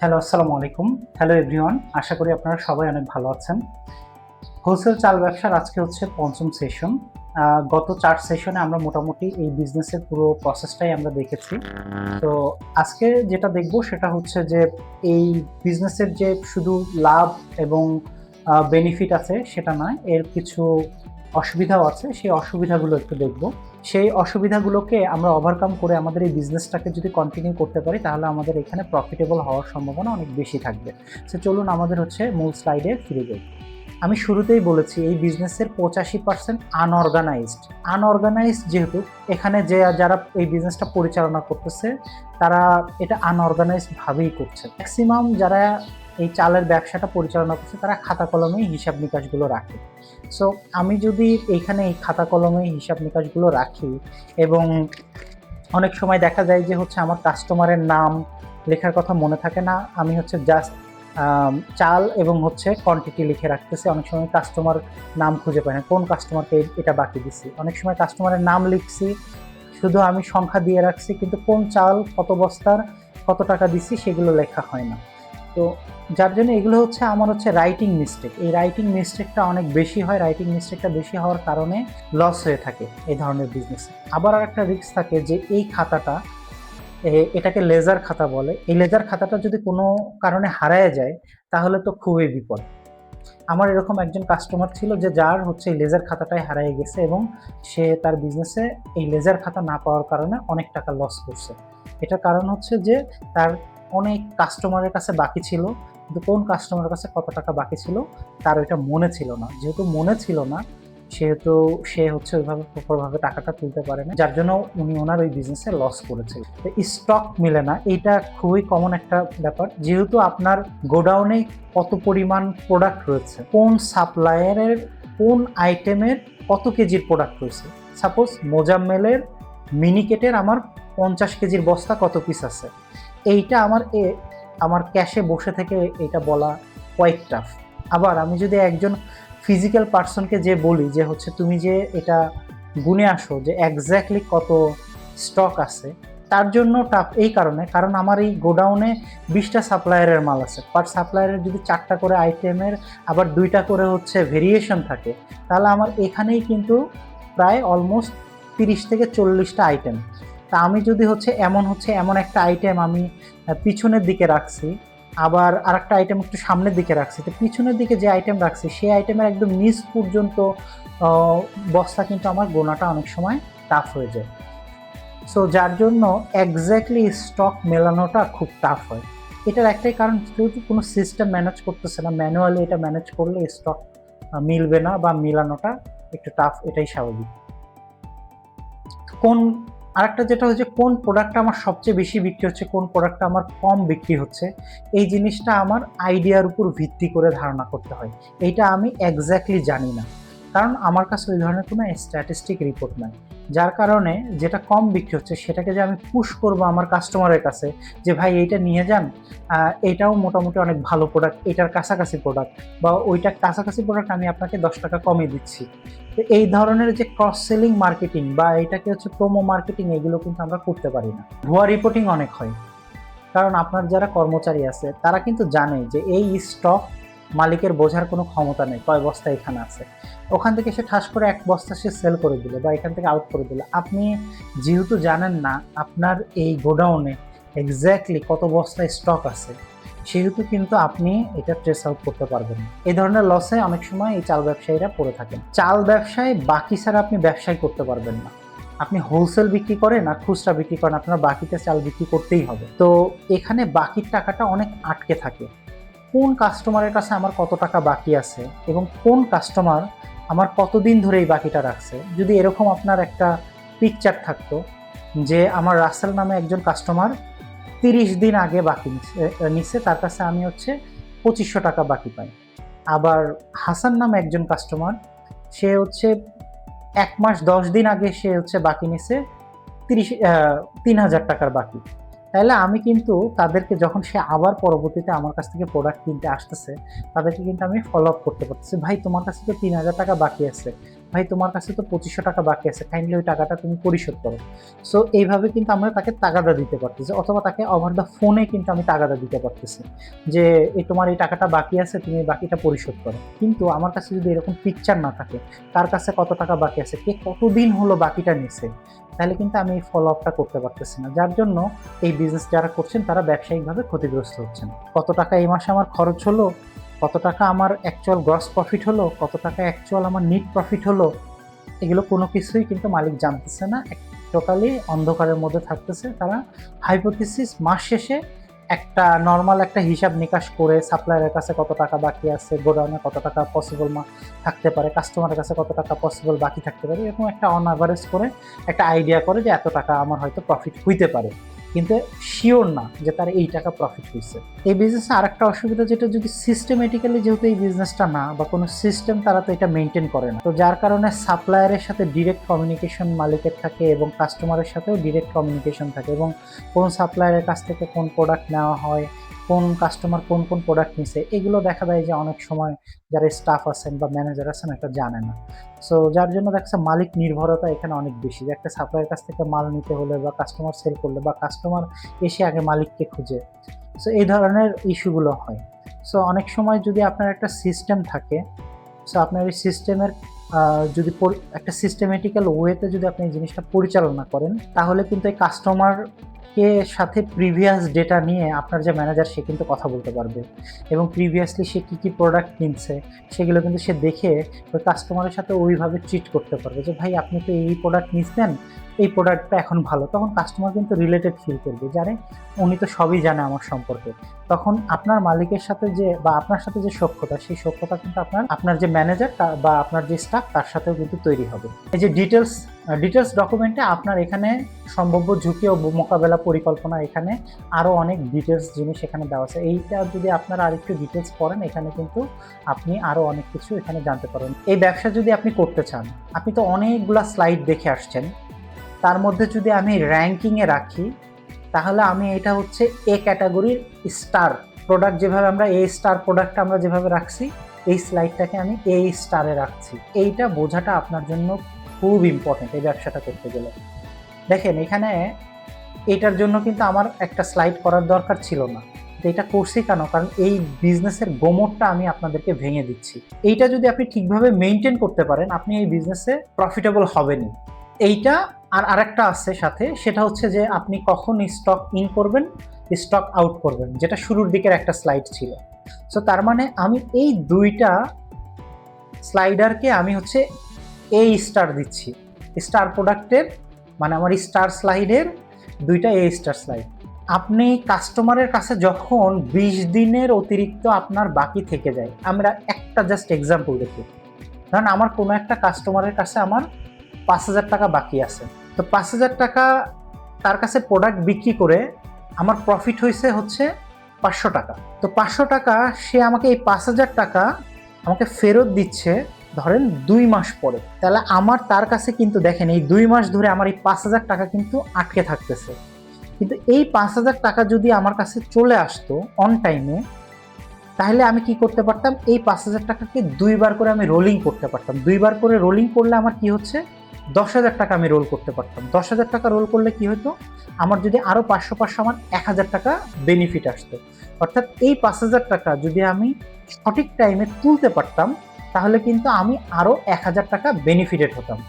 Hello, আসসালামু আলাইকুম। Hello everyone. আশা করি আপনারা সবাই অনেক ভালো আছেন। হোলসেল চাল ব্যবসার আজকে হচ্ছে ৫ম সেশন। গত ৪ সেশনে আমরা মোটামুটি এই বিজনেসের পুরো প্রসেসটাই আমরা দেখেছি। তো আজকে যেটা দেখব সেটা হচ্ছে যে এই বিজনেসের যে শুধু লাভ এবং বেনিফিট আছে সেটা নয়, এর কিছু অসুবিধাও আছে। সেই অসুবিধাগুলো একটু দেখব। সেই অসুবিধাগুলোকে আমরা ওভারকাম করে আমাদের এই বিজনেসটাকে যদি কন্টিনিউ করতে পারি তাহলে আমাদের এখানে প্রফিটেবল হওয়ার সম্ভাবনা অনেক বেশি থাকবে। সো চলুন আমাদের হচ্ছে মূল স্লাইডে ফিরে যাই। আমি শুরুতেই বলেছি এই বিজনেসের 85% আনঅর্গানাইজড। আনঅর্গানাইজড যেহেতু এখানে যারা এই বিজনেসটা পরিচালনা করতেছে তারা এটা আনঅর্গানাইজড ভাবেই করছে। ম্যাক্সিমাম যারা এই চালের ব্যবসাটা পরিচালনা করছে তারা খাতা কলমেই হিসাব নিকাশগুলো রাখে। সো আমি যদি এইখানে এই খাতা কলমে হিসাব নিকাশগুলো রাখি এবং অনেক সময় দেখা যায় যে হচ্ছে আমার কাস্টমারের নাম লেখার কথা মনে থাকে না, আমি হচ্ছে জাস্ট চাল এবং হচ্ছে কোয়ান্টিটি লিখে রাখতেছি। অনেক সময় কাস্টমার নাম খুঁজে পাই না, কোন কাস্টমারকে এটা বাকি দিছি। অনেক সময় কাস্টমারের নাম লিখছি, শুধু আমি সংখ্যা দিয়ে রাখছি, কিন্তু কোন চাল কত বস্তার কত টাকা দিছি সেগুলো লেখা হয় না। তো যার জন্য এগুলো হচ্ছে আমার হচ্ছে রাইটিং মিস্টেক। এই রাইটিং মিস্টেকটা অনেক বেশি হয়। রাইটিং মিস্টেকটা বেশি হওয়ার কারণে লস হয়ে থাকে এই ধরনের বিজনেসে। আবার আরেকটা রিস্ক থাকে যে এই খাতাটা, এটাকে লেজার খাতা বলে। এই লেজার খাতাটা যদি কোনো কারণে হারায় যায় তাহলে তো খুবই বিপদ। আমার এরকম একজন কাস্টমার ছিল যে যার হচ্ছে এই লেজার খাতাটাই হারিয়ে গেছে এবং সে তার বিজনেসে এই লেজার খাতা না পাওয়ার কারণে অনেক টাকা লস করছে। এটার কারণ হচ্ছে যে তার অনেক কাস্টমারের কাছে বাকি ছিল, কিন্তু কোন কাস্টমারের কাছে কত টাকা বাকি ছিল তার ওইটা মনে ছিল না। যেহেতু মনে ছিল না সেহেতু সে হচ্ছে ওইভাবে প্রপারভাবে টাকাটা তুলতে পারে না, যার জন্য উনি ওনার ওই বিজনেসে লস করেছে। তো স্টক মিলে না, এইটা খুবই কমন একটা ব্যাপার। যেহেতু আপনার গোডাউনে কত পরিমাণ প্রোডাক্ট রয়েছে, কোন সাপ্লায়ারের কোন আইটেমের কত কেজির প্রোডাক্ট রয়েছে। সাপোজ মোজাম্মেলের মিনিকেটের আমার 50 কেজির বস্তা কত পিস আছে, এইটা আমার ক্যাশে বসে থেকে এইটা বলা কোয়াইট টাফ। আবার আমি যদি একজন ফিজিক্যাল পার্সনকে যে বলি যে হচ্ছে তুমি যে এটা গুনে আসো যে এক্স্যাক্টলি কত স্টক আছে, তার জন্য টাফ। এই কারণ আমার এই গোডাউনে 20টা সাপ্লায়ারের মাল আছে। পার সাপ্লায়ারের যদি 4টা করে আইটেমের আবার 2টা করে হচ্ছে ভেরিয়েশন থাকে, তাহলে আমার এখানেই কিন্তু প্রায় অলমোস্ট 30 থেকে 40টা আইটেম। তা আমি যদি হচ্ছে এমন একটা আইটেম আমি পিছনের দিকে রাখছি, আবার আরেকটা আইটেম একটু সামনের দিকে রাখছি, তো পিছনের দিকে যে আইটেম রাখছি সেই আইটেমের একদম নিচ পর্যন্ত বস্তা কিন্তু আমার গোনাটা অনেক সময় টাফ হয়ে যায়। সো যার জন্য এক্স্যাক্টলি স্টক মেলানোটা খুব টাফ হয়। এটার একটাই কারণ, যেহেতু কোনো সিস্টেম ম্যানেজ করতেছে না, ম্যানুয়ালি এটা ম্যানেজ করলে স্টক মিলবে না বা মিলানোটা একটু টাফ, এটাই স্বাভাবিক। কোন আরেকটা যেটা হচ্ছে কোন প্রোডাক্টটা আমার সবচেয়ে বেশি বিক্রি হচ্ছে, কোন প্রোডাক্টটা আমার কম বিক্রি হচ্ছে, এই জিনিসটা আমার আইডিয়ার উপর ভিত্তি করে ধারণা করতে হয়। এইটা আমি এক্স্যাক্টলি জানি না, কারণ আমার কাছে ওই ধরনের কোনো স্ট্যাটিস্টিক রিপোর্ট নাই। যার কারণে যেটা কম বিক্রি হচ্ছে সেটাকে যে আমি পুশ করবো আমার কাস্টমারের কাছে যে ভাই এইটা নিয়ে যান, এটাও মোটামুটি অনেক ভালো প্রোডাক্ট, এটার কাছাকাছি প্রোডাক্ট বা ওইটার কাছাকাছি প্রোডাক্ট আমি আপনাকে 10 টাকা কমে দিচ্ছি। তো এই ধরনের যে ক্রস সেলিং মার্কেটিং বা এটাকে হচ্ছে প্রোমো মার্কেটিং, এগুলো কিন্তু আমরা করতে পারি না। ভুয়া রিপোর্টিং অনেক হয়, কারণ আপনার যারা কর্মচারী আছে তারা কিন্তু জানে যে এই স্টক মালিকের বোঝার কোনো ক্ষমতা নেই কয় বস্তা এখানে আছে। ওখান থেকে সে ঠাস করে 1 বস্তা সে সেল করে দিল বা এখান থেকে আউট করে দিল। আপনি যেহেতু জানেন না আপনার এই গোডাউনে এক্স্যাক্টলি কত বস্তা স্টক আছে, সেহেতু কিন্তু আপনি এটা ট্রেস আউট করতে পারবেন না। এই ধরনের লসে অনেক সময় এই চাল ব্যবসায়ীরা পড়ে থাকেন। চাল ব্যবসায় বাকি ছাড়া আপনি ব্যবসায় করতে পারবেন না। আপনি হোলসেল বিক্রি করেন আর খুচরা বিক্রি করেন, আপনার বাকিতে চাল বিক্রি করতেই হবে। তো এখানে বাকির টাকাটা অনেক আটকে থাকে। কোন কাস্টমারের কাছে আমার কত টাকা বাকি আছে এবং কোন কাস্টমার আমার কতদিন ধরে এই বাকিটা রাখছে, যদি এরকম আপনার একটা পিকচার থাকতো যে আমার রাসেল নামে একজন কাস্টমার 30 দিন আগে বাকি নিচ্ছে, তার কাছে আমি হচ্ছে 2500 টাকা বাকি পাই। আবার হাসান নামে একজন কাস্টমার, সে হচ্ছে 1 মাস 10 দিন আগে সে হচ্ছে বাকি নিছে 3000 টাকার বাকি। তাহলে আমি কিন্তু তাদেরকে যখন সে আবার পরবর্তীতে আমার কাছ থেকে প্রোডাক্ট কিনতে আসতেছে, তাদেরকে কিন্তু আমি ফলো আপ করতে পারতেছি, ভাই তোমার কাছে তো 3000 টাকা বাকি আছে, ভাই তোমার কাছে তো 2500 টাকা বাকি আছে, কাইন্ডলি ওই টাকাটা তুমি পরিশোধ করো। সো এইভাবে কিন্তু আমরা তাকে তাগাদা দিতে পারতেছি, অথবা তাকে ওভার দ্য ফোনে কিন্তু আমি তাগাদা দিতে পারতেছি যে এই তোমার এই টাকাটা বাকি আছে, তুমি বাকিটা পরিশোধ করো। কিন্তু আমার কাছে যদি এরকম পিকচার না থাকে, কার কাছে কত টাকা বাকি আছে, কে কতদিন হলো বাকিটা নিছে, তাহলে কিন্তু আমি এই ফলো আপটা করতে পারতেছি না। যার জন্য এই বিজনেস যারা করছেন তারা ব্যবসায়িকভাবে ক্ষতিগ্রস্ত হচ্ছেন। কত টাকা এই মাসে আমার খরচ হলো, কত টাকা আমার অ্যাকচুয়াল গ্রস প্রফিট হলো, কত টাকা অ্যাকচুয়াল আমার নিট প্রফিট হলো, এগুলো কোনো কিছুই কিন্তু মালিক জানতেছে না। টোটালি অন্ধকারের মধ্যে থাকতেছে। তারা হাইপোথিসিস মাস শেষে একটা নর্মাল একটা হিসাব নিকাশ করে সাপ্লায়ারের কাছে কত টাকা বাকি আছে, গোডাউনে কত টাকা পসিবল থাকতে পারে, কাস্টমারের কাছে কত টাকা পসিবল বাকি থাকতে পারে, এরকম একটা অন অ্যাভারেজ করে একটা আইডিয়া করে যে এত টাকা আমার হয়তো প্রফিট হইতে পারে, কিন্তু শিওর না যে তার এই টাকা প্রফিট হয়েছে। এই বিজনেসে আরেকটা অসুবিধা যেটা, যদি সিস্টেমেটিক্যালি যেহেতু এই বিজনেসটা না বা কোনো সিস্টেম তারা তো এটা মেনটেন করে না, তো যার কারণে সাপ্লায়ারের সাথে ডিরেক্ট কমিউনিকেশন মালিকের থাকে এবং কাস্টমারের সাথেও ডিরেক্ট কমিউনিকেশন থাকে, এবং কোন সাপ্লায়ারের কাছ থেকে কোন প্রোডাক্ট নেওয়া হয়, কোন কাস্টমার কোন কোন প্রোডাক্ট নিছে, এগুলো দেখা যায় যে অনেক সময় যারা স্টাফ আছেন বা ম্যানেজার আছেন এটা জানে না। সো যার জন্য দেখা মালিক নির্ভরতা এখানে অনেক বেশি, যে একটা সাপ্লায়ারের কাছ থেকে মাল নিতে হলে বা কাস্টমার সেল করলে বা কাস্টমার এসে আগে মালিককে খুঁজে, সো এই ধরনের ইস্যুগুলো হয়। সো অনেক সময় যদি আপনার একটা সিস্টেম থাকে, সো আপনার এই সিস্টেমের যদি একটা সিস্টেমেটিক্যাল ওয়েতে যদি আপনি এই জিনিসটা পরিচালনা করেন, তাহলে কিন্তু এই কাস্টমার কে সাথে প্রিভিয়াস ডেটা নিয়ে আপনার যে ম্যানেজার সে কিন্তু কথা বলতে পারবে, এবং প্রিভিয়াসলি সে কী কী প্রোডাক্ট কিনছে সেগুলো কিন্তু সে দেখে ওই কাস্টমারের সাথে ওইভাবে ট্রিট করতে পারবে যে ভাই আপনি তো এই প্রোডাক্ট নিচ্ছেন, এই প্রোডাক্টটা এখন ভালো। তখন কাস্টমার কিন্তু রিলেটেড ফিল করবে, জানে উনি তো সবই জানে আমার সম্পর্কে। তখন আপনার মালিকের সাথে যে বা আপনার সাথে যে সখ্যতা, সেই সখ্যতা কিন্তু আপনার যে ম্যানেজার বা আপনার যে স্টাফ তার সাথেও কিন্তু তৈরি হবে। এই যে ডিটেলস ডকুমেন্টে আপনার এখানে সম্ভাব্য ঝুঁকি ও মোকাবেলা পরিকল্পনা, এখানে আরও অনেক ডিটেলস জিনিস এখানে দেওয়া আছে। এইটা যদি আপনারা আরেকটু ডিটেলস পড়েন, এখানে কিন্তু আপনি আরও অনেক কিছু এখানে জানতে পারবেন। এই ব্যবসা যদি আপনি করতে চান, আপনি তো অনেকগুলা স্লাইড দেখে আসছেন, তার মধ্যে যদি আমি র্যাঙ্কিংয়ে রাখি, তাহলে আমি এটা হচ্ছে এ ক্যাটাগরির স্টার প্রোডাক্ট, যেভাবে আমরা এ স্টার প্রোডাক্টটা আমরা যেভাবে রাখছি, এই স্লাইডটাকে আমি এ স্টারে রাখছি। এইটা বোঝাটা আপনার জন্য খুব ইম্পর্টেন্ট এই ব্যবসাটা করতে গেলে। দেখেন এখানে এটার জন্য কিন্তু আমার একটা স্লাইড করার দরকার ছিল না, এটা করছি কেন, কারণ এই বিজনেসের গোমরটা আমি আপনাদেরকে ভেঙে দিচ্ছি। এইটা যদি আপনি ঠিকভাবে মেনটেন করতে পারেন, আপনি এই বিজনেসে প্রফিটেবল হবেনই। এইটা আর আরেকটা আছে সাথে, সেটা হচ্ছে যে আপনি কখন স্টক ইন করবেন, স্টক আউট করবেন, যেটা শুরুর দিকের একটা স্লাইড ছিল। সো তার মানে আমি এই দুইটা স্লাইডারকে আমি হচ্ছে এ স্টার দিচ্ছি। স্টার প্রোডাক্টের মানে আমার স্টার স্লাইডের দুইটা এ স্টার স্লাইড। আপনি কাস্টমারের কাছে যখন 20 দিনের অতিরিক্ত আপনার বাকি থেকে যায়, আমরা একটা জাস্ট এক্সাম্পল দেখি, কারণ আমার কোনো একটা কাস্টমারের কাছে আমার 5,000 টাকা বাকি আছে, তো 5,000 টাকা তার কাছে প্রোডাক্ট বিক্রি করে আমার প্রফিট হয়েছে হচ্ছে 500 টাকা। তো 500 টাকা সে আমাকে এই 5,000 টাকা আমাকে ফেরত দিচ্ছে ধরেন 2 মাস পরে। তাহলে আমার তার কাছে কিন্তু দেখেন এই 2 মাস ধরে আমার এই 5,000 টাকা কিন্তু আটকে থাকতেছে। কিন্তু এই 5,000 টাকা যদি আমার কাছে চলে আসতো অন টাইমে, তাহলে আমি কি করতে পারতাম, এই 5,000 টাকাকে 2 বার করে আমি রোলিং করতে পারতাম। 2 বার করে রোলিং করলে আমার কি হচ্ছে, 10,000 টাকা আমি রোল করতে পারতাম। 10,000 টাকা রোল করলে কি হতো, আমার যদি আরও 500 আমার 1,000 টাকা বেনিফিট আসতো। অর্থাৎ এই 5,000 টাকা যদি আমি সঠিক টাইমে তুলতে পারতাম, তাহলে কিন্তু আমি আরও 1,000 টাকা বেনিফিটেড হতাম।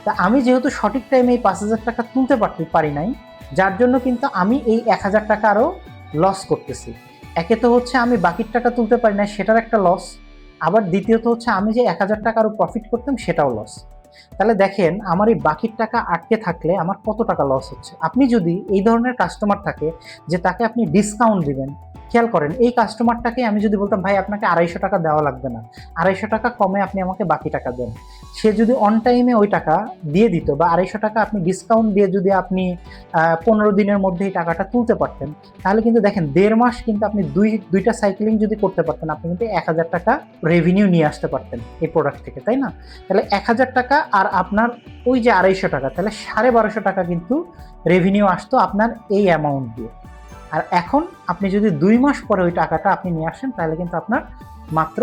তা আমি যেহেতু সঠিক টাইমে এই 5,000 টাকা তুলতে পারি নাই, যার জন্য কিন্তু আমি এই 1,000 টাকা আরও লস করতেছি। একে তো হচ্ছে আমি বাকির টাকা তুলতে পারি না, সেটার একটা লস, আবার দ্বিতীয়ত হচ্ছে আমি যে 1,000 টাকা আরও প্রফিট করতাম সেটাও লস। তাহলে দেখেন আমার এই বাকির টাকা আটকে থাকলে আমার কত টাকা লস হচ্ছে। আপনি যদি এই ধরনের কাস্টমার থাকে যে তাকে আপনি ডিসকাউন্ট দিবেন, খেয়াল করেন এই কাস্টমারটাকে আমি যদি বলতাম ভাই আপনাকে 250 টাকা দেওয়া লাগবে না, 250 টাকা কমে আপনি আমাকে বাকি টাকা দেন, সে যদি অন টাইমে ওই টাকা দিয়ে দিত, বা 250 টাকা আপনি ডিসকাউন্ট দিয়ে যদি আপনি 15 দিনের মধ্যে এই টাকাটা তুলতে পারতেন, তাহলে কিন্তু দেখেন 1.5 মাস কিন্তু আপনি দুইটা সাইক্লিং যদি করতে পারতেন, আপনি কিন্তু 1,000 টাকা রেভিনিউ নিয়ে আসতে পারতেন এই প্রোডাক্ট থেকে, তাই না? তাহলে 1,000 টাকা আর আপনার ওই যে 250 টাকা, তাহলে 1250 টাকা কিন্তু রেভিনিউ আসতো আপনার এই অ্যামাউন্ট দিয়ে। আর এখন আপনি যদি 2 মাস পরে ওই টাকাটা আপনি নিয়ে আসেন, তাহলে কিন্তু আপনার মাত্র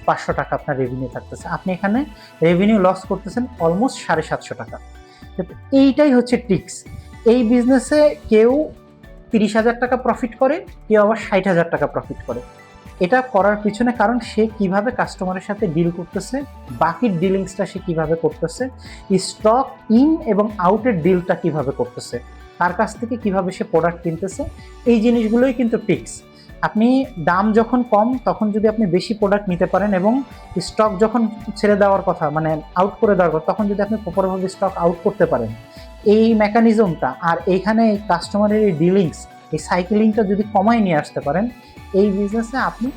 500 টাকা আপনার রেভিনিউ থাকতেছে, আপনি এখানে রেভিনিউ লস করতেছেন অলমোস্ট 750 টাকা। এইটাই হচ্ছে ট্রিক্স। এই বিজনেসে কেউ 30,000 টাকা প্রফিট করে, কেউ আবার 60,000 টাকা প্রফিট করে। এটা করার পিছনে কারণ সে কিভাবে কাস্টমারের সাথে ডিল করতেছে, বাকির ডিলিংসটা সে কিভাবে করতেছে, স্টক ইন এবং আউটের ডিলটা কিভাবে করতেছে, তার কাছ থেকে কিভাবে সে প্রোডাক্ট কিনতেছে, এই জিনিসগুলোই কিন্তু ট্রিক্স। আপনি দাম যখন কম তখন যদি আপনি বেশি প্রোডাক্ট নিতে পারেন এবং স্টক যখন ছেড়ে দেওয়ার কথা মানে আউট করে দেওয়ার কথা তখন যদি আপনি প্রপারভাবে স্টক আউট করতে পারেন, এই মেকানিজমটা আর এইখানে এই কাস্টমারের এই ডিলিংস, এই সাইকেলিংটা যদি কমায় নিয়ে আসতে পারেন, এই বিজনেসে আপনি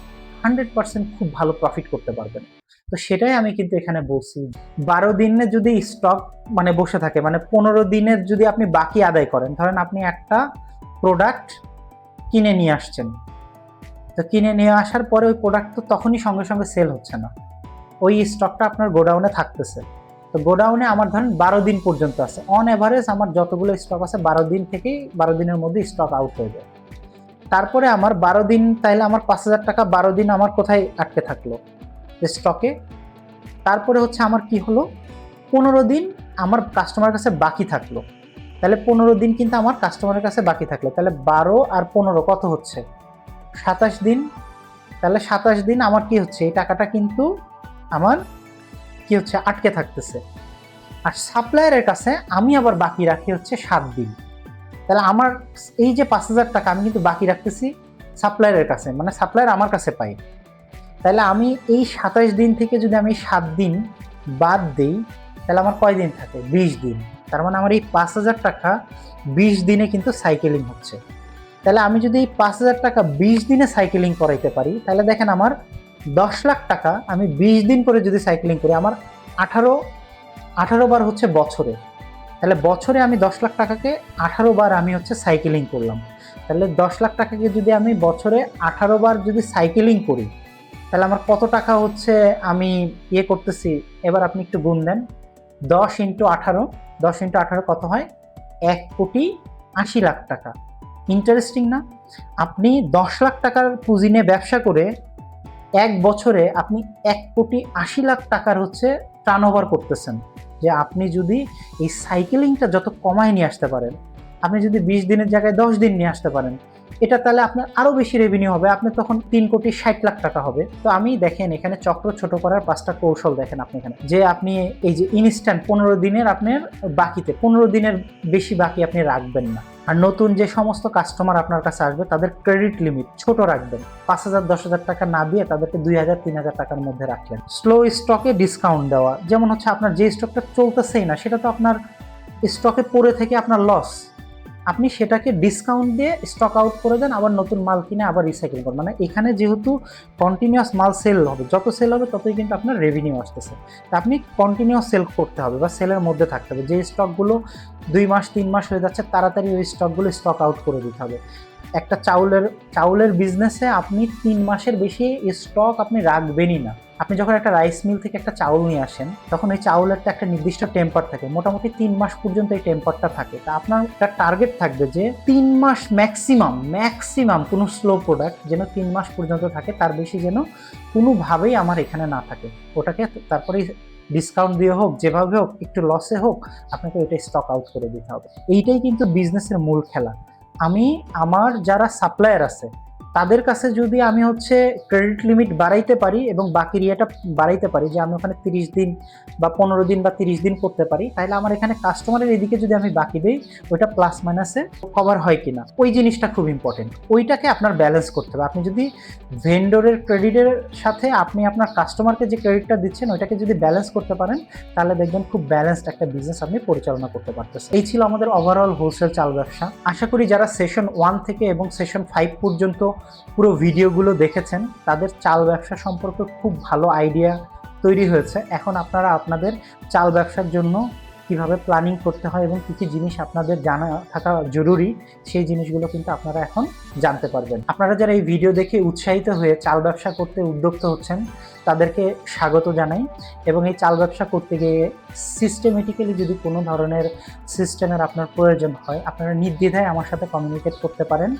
100% খুব ভালো প্রফিট করতে পারবেন। তো সেটাই আমি কিন্তু এখানে বলছি। 12 দিনে যদি স্টক মানে বসে থাকে, মানে 15 দিনের যদি আপনি বাকি আদায় করেন, ধরেন আপনি একটা প্রোডাক্ট কিনে নিয়ে আসছেন, তো কিনে নিয়ে আসার পরে ওই প্রোডাক্ট তো তখনই সঙ্গে সঙ্গে সেল হচ্ছে না, ওই স্টকটা আপনার গোডাউনে থাকতেছে। তো গোডাউনে আমার ধরেন 12 দিন পর্যন্ত আছে, অন অ্যাভারেজ আমার যতগুলো স্টক আছে 12 দিন থেকেই 12 দিনের মধ্যে স্টক আউট হয়ে যায়। তারপরে আমার 12 দিন, তাইলে আমার 5,000 টাকা 12 দিন আমার কোথায় আটকে থাকলো? স্টকে। তারপরে হচ্ছে আমার কি হলো, 15 দিন আমার কাস্টমারের কাছে বাকি থাকলো। তাহলে 15 দিন কিন্তু আমার কাস্টমারের কাছে বাকি থাকলো, তাহলে 12 আর 15 কত হচ্ছে? 27 দিন। তাহলে 27 দিন আমার কি হচ্ছে, এই টাকাটা কিন্তু আমার কি হচ্ছে, আটকে থাকতেছে। আর সাপ্লায়ারের কাছে আমি আবার বাকি রাখি হচ্ছে 7 দিন। তাহলে আমার এই যে 5,000 টাকা আমি কিন্তু বাকি রাখতেছি সাপ্লায়ারের কাছে, মানে সাপ্লায়ার আমার কাছে পাই। তাহলে আমি এই 27 দিন থেকে যদি আমি 7 দিন বাদ দিই, তাহলে আমার কয় দিন থাকে? 20 দিন। তার মানে আমার এই 5,000 টাকা 20 দিনে কিন্তু সাইকেলিং হচ্ছে। তাহলে আমি যদি এই 5,000 টাকা 20 দিনে সাইকেলিং করাইতে পারি, তাহলে দেখেন আমার 10 লাখ টাকা আমি 20 দিন করে যদি সাইকেলিং করি, আমার 18 বার হচ্ছে বছরে। তাহলে বছরে আমি 10 লাখ টাকাকে 18 বার আমি হচ্ছে সাইকেলিং করলাম। তাহলে 10 লাখ টাকাকে যদি আমি বছরে 18 বার যদি সাইকেলিং করি, তাহলে আমার কত টাকা হচ্ছে আমি ইয়ে করতেছি? এবার আপনি একটু গুণ দেন, 10 ইন্টু 18, 10 ইন্টু 18 কত হয়? 1,80,00,000 টাকা। ইন্টারেস্টিং না? আপনি 10 লাখ টাকার পুঁজি নিয়ে ব্যবসা করে এক বছরে আপনি 1,80,00,000 টাকার হচ্ছে টার্নওভার করতেছেন। যে আপনি যদি এই সাইকেলিংটা যত কমায় নিয়ে আসতে পারেন, আপনি যদি 20 দিনের জায়গায় 10 দিন নিয়ে আসতে পারেন, এটা তাহলে আপনার আরও বেশি রেভিনিউ হবে, আপনি তখন 3,60,00,000 টাকা হবে। তো আমি দেখেন এখানে চক্র ছোট করার 5টা কৌশল দেখেন আপনি এখানে, যে আপনি এই যে ইনস্ট্যান্ট 15 দিনের আপনার বাকিতে 15 দিনের বেশি বাকি আপনি রাখবেন না। আর নতুন যে সমস্ত কাস্টমার আপনার কাছে আসবে তাদের ক্রেডিট লিমিট ছোট রাখবেন, 5,000 10,000 টাকা না দিয়ে তাদেরকে 2,000 3,000 টাকার মধ্যে রাখলেন। স্লো স্টকে ডিসকাউন্ট দেওয়া, যেমন হচ্ছে আপনার যে স্টকটা চলতেছেই না, সেটা তো আপনার স্টকে পড়ে থেকে আপনার লস, আপনি সেটাকে ডিসকাউন্ট দিয়ে স্টক আউট করে দেন, আবার নতুন মাল কিনে আবার রিসাইকেল করেন। মানে এখানে যেহেতু কন্টিনিউয়াস মাল সেল হবে, যত সেল হবে ততই কিন্তু আপনার রেভিনিউ আসতেছে। তা আপনি কন্টিনিউয়াস সেল করতে হবে বা সেলের মধ্যে থাকতে হবে। যে স্টকগুলো 2 মাস 3 মাস হয়ে যাচ্ছে, তাড়াতাড়ি ওই স্টকগুলো স্টক আউট করে দিতে হবে। একটা চাউলের বিজনেসে আপনি 3 মাসের বেশি স্টক আপনি রাখবেনই না। আপনি যখন একটা রাইস মিল থেকে একটা চাউল নিয়ে আসেন, তখন ওই চাউলের একটা নির্দিষ্ট টেম্পার থাকে, মোটামুটি 3 মাস পর্যন্ত এই টেম্পারটা থাকে। তা আপনার একটা টার্গেট থাকবে যে 3 মাস ম্যাক্সিমাম কোনো স্লো প্রোডাক্ট যেন 3 মাস পর্যন্ত থাকে, তার বেশি যেন কোনোভাবেই আমার এখানে না থাকে। ওটাকে তারপরে ডিসকাউন্ট দিয়ে হোক, যেভাবে হোক, একটু লসে হোক, আপনাকে ওইটা স্টক আউট করে দিতে হবে। এইটাই কিন্তু বিজনেসের মূল খেলা। আমি আমার যারা সাপ্লায়ার আছে তাদের কাছে যদি আমি হচ্ছে ক্রেডিট লিমিট বাড়াইতে পারি এবং বাকি ইয়েটা বাড়াইতে পারি, যে আমি ওখানে 30 দিন বা 15 দিন বা 30 দিন করতে পারি, তাহলে আমার এখানে কাস্টমারের এদিকে যদি আমি বাকি দিই, ওইটা প্লাস মাইনাসে কভার হয় কিনা, ওই জিনিসটা খুব ইম্পর্টেন্ট। ওইটাকে আপনার ব্যালেন্স করতে হবে। আপনি যদি ভেন্ডরের ক্রেডিটের সাথে আপনি আপনার কাস্টমারকে যে ক্রেডিটটা দিচ্ছেন ওইটাকে যদি ব্যালেন্স করতে পারেন, তাহলে দেখবেন খুব ব্যালেন্সড একটা বিজনেস আপনি পরিচালনা করতে পারতেছেন। এই ছিল আমাদের ওভারঅল হোলসেল চাল ব্যবসা। আশা করি যারা সেশন 1 থেকে এবং সেশন 5 পর্যন্ত পুরো ভিডিওগুলো দেখেছেন, তাদের চাল ব্যবসা সম্পর্কে খুব ভালো আইডিয়া তৈরি হয়েছে। এখন আপনারা আপনাদের চাল ব্যবসার জন্য কিভাবে প্ল্যানিং করতে হয় এবং কী কী জিনিস আপনাদের জানা থাকা জরুরি, সেই জিনিসগুলো কিন্তু আপনারা এখন জানতে পারবেন। আপনারা যারা এই ভিডিও দেখে উৎসাহিত হয়ে চাল ব্যবসা করতে উদ্যুক্ত হচ্ছেন, তাদেরকে স্বাগত জানাই। এবং এই চাল ব্যবসা করতে গিয়ে সিস্টেমেটিক্যালি যদি কোনো ধরনের সিস্টেমের আপনার প্রয়োজন হয়, আপনারা নির্দ্বিধায় আমার সাথে কমিউনিকেট করতে পারেন।